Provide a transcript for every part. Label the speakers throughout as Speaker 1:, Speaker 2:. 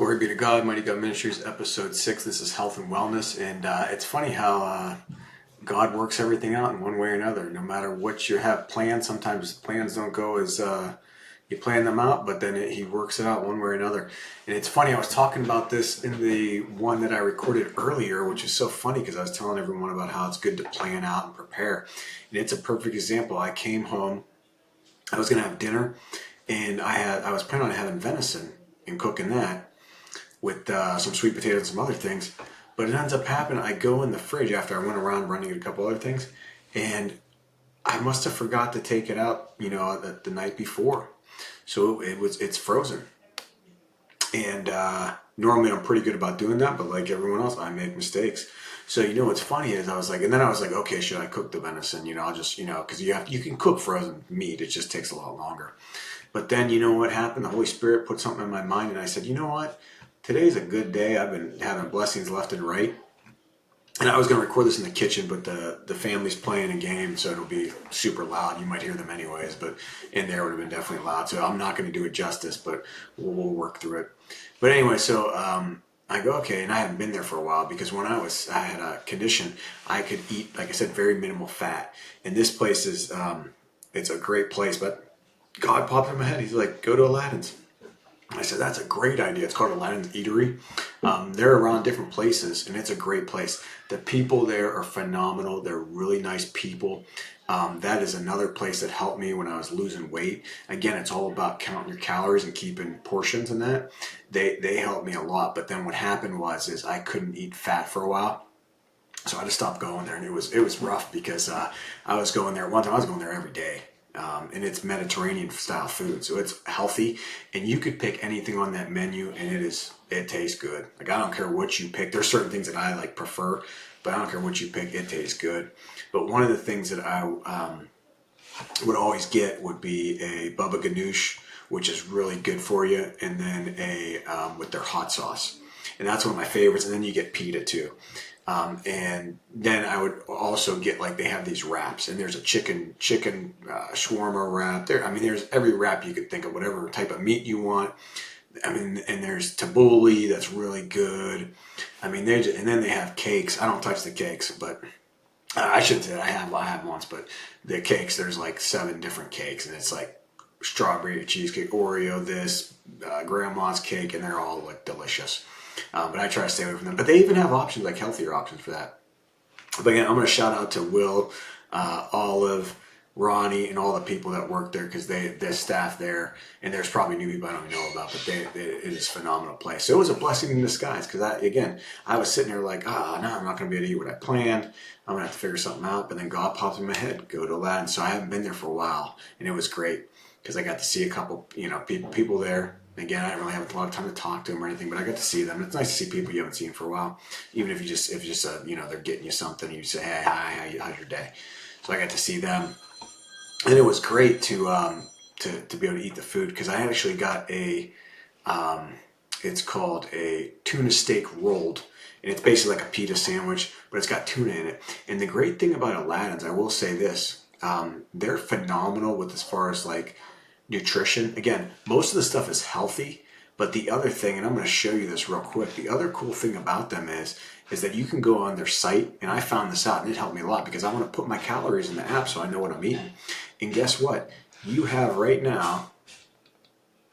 Speaker 1: Glory be to God, Mighty God Ministries, episode 6. This is health and wellness. And it's funny how God works everything out in one way or another. No matter what you have planned, sometimes plans don't go as you plan them out, but then He works it out one way or another. And it's funny, I was talking about this in the one that I recorded earlier, which is so funny because I was telling everyone about how it's good to plan out and prepare. And it's a perfect example. I came home, I was going to have dinner, and I was planning on having venison and cooking that with some sweet potatoes and some other things. But it ends up happening, I go in the fridge after I went around running a couple other things, and I must have forgot to take it out, the night before. So it's frozen. And normally I'm pretty good about doing that, but like everyone else, I make mistakes. So what's funny is I was like, okay, should I cook the venison? I'll just, because you can cook frozen meat, it just takes a lot longer. But then what happened? The Holy Spirit put something in my mind, and I said, you know what? Today's a good day. I've been having blessings left and right. And I was going to record this in the kitchen, but the family's playing a game, so it'll be super loud. You might hear them anyways, but in there would have been definitely loud. So I'm not going to do it justice, but we'll work through it. But anyway, so I go, okay, and I haven't been there for a while because when I had a condition, I could eat, like I said, very minimal fat. And this place is, it's a great place, but God popped in my head. He's like, go to Aladdin's. I said, that's a great idea. It's called Aladdin's Eatery. They're around different places, and it's a great place. The people there are phenomenal. They're really nice people. That is another place that helped me when I was losing weight. Again, it's all about counting your calories and keeping portions and that. They helped me a lot. But then what happened is I couldn't eat fat for a while. So I just stopped going there, and it was rough because I was going there. One time I was going there every day. And it's Mediterranean style food, so it's healthy, and you could pick anything on that menu and it tastes good. Like, I don't care what you pick. There's certain things that I prefer, but I don't care what you pick, it tastes good. But one of the things that I would always get would be a baba ganoush, which is really good for you, and then a with their hot sauce, and that's one of my favorites. And then you get pita too. And then I would also get, they have these wraps, and there's a chicken shawarma wrap there. There's every wrap you could think of, whatever type of meat you want. And there's tabbouleh that's really good. And then they have cakes. I don't touch the cakes, but I shouldn't say that. I have once, but the cakes, there's 7 different cakes, and it's strawberry cheesecake, Oreo, grandma's cake, and they're all delicious. But I try to stay away from them. But they even have options, healthier options for that. But again, I'm going to shout out to Will, Olive, Ronnie, and all the people that work there, because the staff there, and there's probably new people I don't know about, but it is a phenomenal place. So it was a blessing in disguise, because I was sitting there no, I'm not going to be able to eat what I planned. I'm going to have to figure something out. But then God popped in my head, go to Aladdin. So I haven't been there for a while, and it was great because I got to see a couple, people there. Again, I don't really have a lot of time to talk to them or anything, but I got to see them. It's nice to see people you haven't seen for a while, even if you just they're getting you something, and you say, hey, hi, how's your day? So I got to see them, and it was great to be able to eat the food, because I actually got it's called a tuna steak rolled, and it's basically like a pita sandwich, but it's got tuna in it. And the great thing about Aladdin's, I will say this, they're phenomenal with as far as nutrition. Again, most of the stuff is healthy, but the other thing, and I'm going to show you this real quick, the other cool thing about them is that you can go on their site, and I found this out, and it helped me a lot, because I want to put my calories in the app so I know what I'm eating. And guess what? You have right now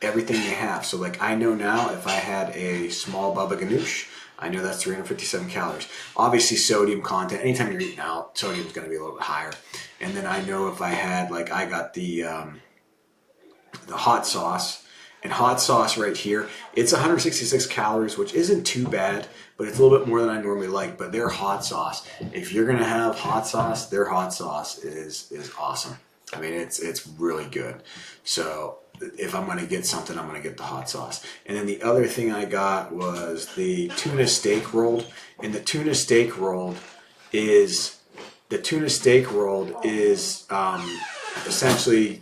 Speaker 1: everything they have. So I know now if I had a small baba ganoush, I know that's 357 calories. Obviously, sodium content, anytime you're eating out, sodium is going to be a little bit higher. And then I know if I had, I got the hot sauce, and hot sauce right here, it's 166 calories, which isn't too bad, but it's a little bit more than I normally like. But their hot sauce, if you're gonna have hot sauce, their hot sauce is awesome. It's really good. So if I'm gonna get something, I'm gonna get the hot sauce. And then the other thing I got was the tuna steak rolled, and the tuna steak rolled is essentially,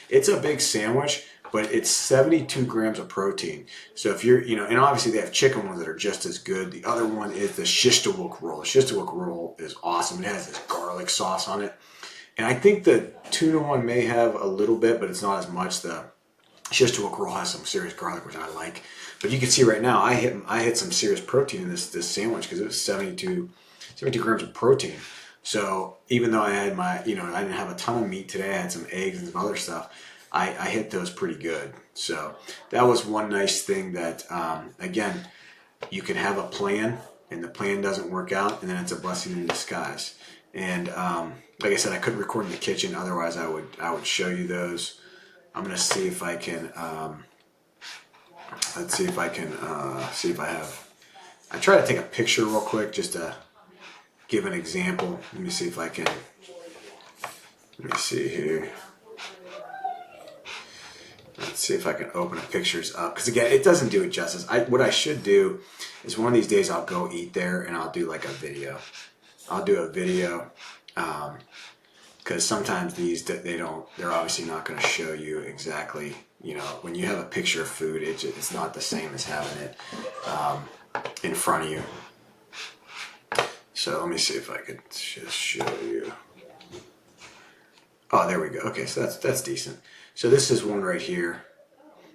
Speaker 1: it's a big sandwich, but it's 72 grams of protein. So if you're, and obviously they have chicken ones that are just as good. The other one is the shishtawook roll. The shishtawook roll is awesome. It has this garlic sauce on it. And I think the tuna one may have a little bit, but it's not as much. The It's just to a girl has some serious garlic, which I like. But you can see right now, I hit some serious protein in this sandwich because it was 72 grams of protein. So even though I had I didn't have a ton of meat today, I had some eggs and some other stuff. I hit those pretty good. So that was one nice thing that, again, you can have a plan and the plan doesn't work out, and then it's a blessing in disguise. And like I said, I couldn't record in the kitchen. Otherwise, I would show you those. I'm gonna see if I can. Let's see if I can see if I have. I try to take a picture real quick just to give an example. Let me see if I can. Let me see here. Let's see if I can open the pictures up, because again, it doesn't do it justice. What I should do is one of these days I'll go eat there and I'll do like a video. I'll do a video, because sometimes they're obviously not going to show you exactly. When you have a picture of food, it's not the same as having it in front of you. So let me see if I could just show you. Oh, there we go. Okay, so that's decent. So this is one right here,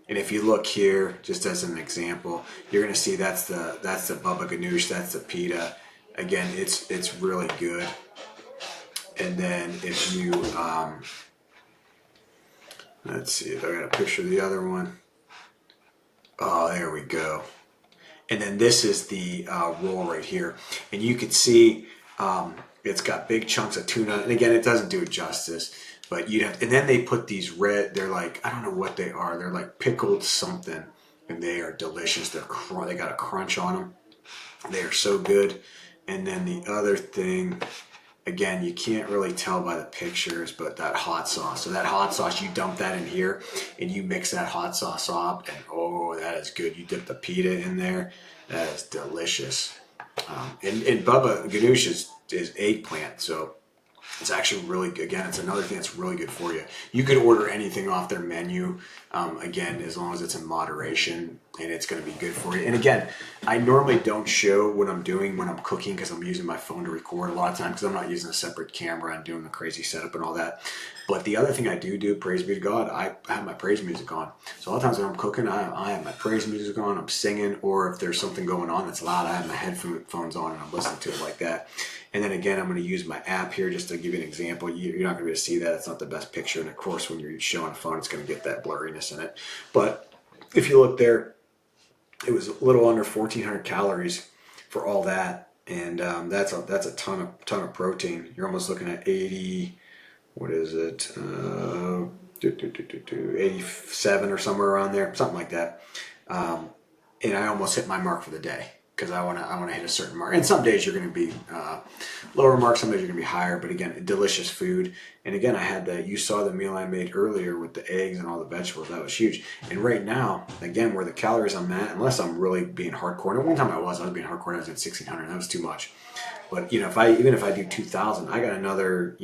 Speaker 1: and if you look here, just as an example, you're going to see that's the baba ganoush, that's the pita. Again, it's really good. And then if you let's see if I got a picture of the other one. Oh, there we go. And then this is the roll right here, and you can see it's got big chunks of tuna. And again, it doesn't do it justice. But and then they put these they're like, I don't know what they are. They're like pickled something, and they are delicious. They got a crunch on them. They are so good. And then the other thing, again, you can't really tell by the pictures, but that hot sauce. So that hot sauce, you dump that in here, and you mix that hot sauce up, and oh, that is good. You dip the pita in there. That is delicious. And baba ganoush is eggplant, so it's actually really good. Again, it's another thing that's really good for you. You could order anything off their menu, again, as long as it's in moderation, and it's going to be good for you. And again, I normally don't show what I'm doing when I'm cooking because I'm using my phone to record a lot of times because I'm not using a separate camera and doing the crazy setup and all that. But the other thing I do, praise be to God, I have my praise music on. So a lot of times when I'm cooking, I have my praise music on, I'm singing, or if there's something going on that's loud, I have my headphones on and I'm listening to it like that. And then again, I'm going to use my app here just to give you an example. You're not going to be able to see that. It's not the best picture. And of course, when you're showing a phone, it's going to get that blurriness in it. But if you look there, it was a little under 1,400 calories for all that. And that's a ton of protein. You're almost looking at 80, what is it? 87 or somewhere around there, something like that. And I almost hit my mark for the day, because I want to hit a certain mark. And some days you're going to be lower mark, some days you're going to be higher. But again, delicious food. And again, you saw the meal I made earlier with the eggs and all the vegetables. That was huge. And right now, again, where the calories I'm at, unless I'm really being hardcore. And at one time I was being hardcore. I was at 1,600. That was too much. But even if I do 2,000, I got another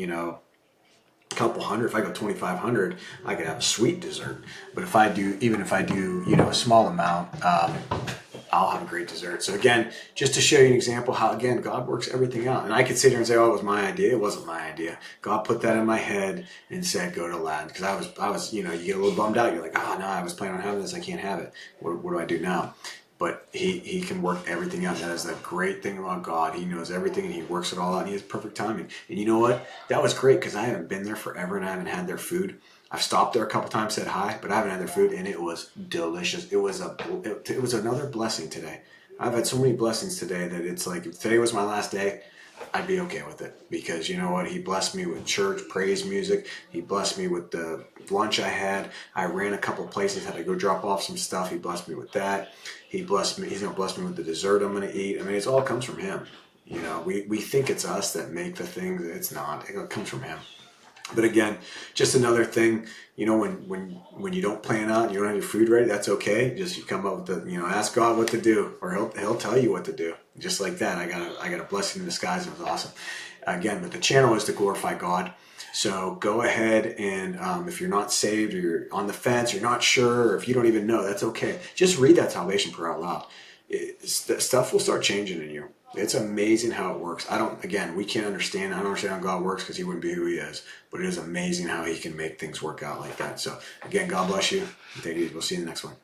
Speaker 1: couple hundred. If I go 2,500, I could have a sweet dessert. But if I do a small amount, I'll have a great dessert. So again, just to show you an example how, again, God works everything out. And I could sit here and say, oh, it was my idea. It wasn't my idea. God put that in my head and said, go to Aladdin. Because I was, you get a little bummed out. You're like, oh, no, I was planning on having this. I can't have it. What do I do now? But he can work everything out. That is the great thing about God. He knows everything, and he works it all out, and he has perfect timing. And you know what? That was great, because I haven't been there forever, and I haven't had their food. I've stopped there a couple times, said hi, but I haven't had their food, and it was delicious. It was another blessing today. I've had so many blessings today that it's like, if today was my last day, I'd be okay with it, because you know what? He blessed me with church, praise music. He blessed me with the lunch I had. I ran a couple places, had to go drop off some stuff. He blessed me with that. He's going to bless me with the dessert I'm going to eat. I mean, it all comes from him. We think it's us that make the things. It's not. It comes from him. But again, just another thing, when you don't plan out and you don't have your food ready, that's okay. Just you come up with ask God what to do, or he'll tell you what to do. Just like that, I got a blessing in disguise. It was awesome. Again, but the channel is to glorify God. So go ahead and if you're not saved, or you're on the fence, you're not sure, or if you don't even know, that's okay. Just read that salvation prayer out loud. Stuff will start changing in you. It's amazing how it works. We can't understand. I don't understand how God works because he wouldn't be who he is. But it is amazing how he can make things work out like that. So, again, God bless you. Take it easy. We'll see you in the next one.